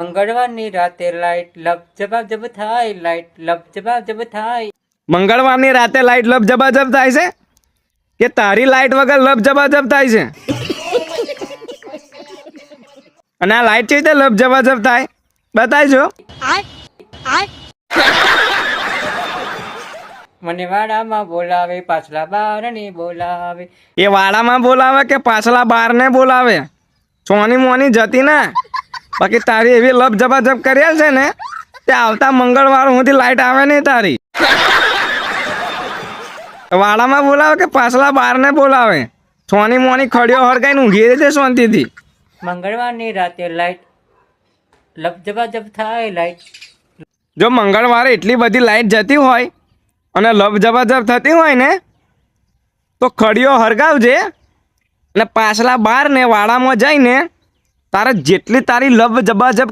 મંગળવારની રાતે લાઈટ લપ જવાબ જબ થાય, લાઈટ લપ જવાબ જબ થાય. મંગળવારની રાતે લાઈટ લપ જબાજબ થાય છે કે તારી લાઈટ વગર લપ જબાજબ થાય છે? અને આ લાઈટ કેવી રીતે લપ જબાજબ થાય બતાવજો. મને વાડામાં બોલાવે, પાછલા બારને બોલાવે. એ વાડામાં બોલાવે કે પાછલા બારને બોલાવે, સોની મોની જતી ને. બાકી તારી એવી લપ જબાજબ કરેલ છે ને તે આવતા મંગળવાર સુધી લાઈટ આવે નહીં તારી. વાડામાં બોલાવે કે પાછલા બારને બોલાવે, સોની મોની ખડીઓ હરગાઈને ઊંઘી રહી છે શાંતિથી. મંગળવારની રાતે લાઈટ લપ જવાબ જબ થાય, લાઈટ. જો મંગળવારે એટલી બધી લાઈટ જતી હોય અને લપ જબાજબ થતી હોય ને તો ખડીઓ હરગાવજે અને પાછલા બાર ને વાડામાં જઈને તારે જેટલી તારી લપ જબાજબ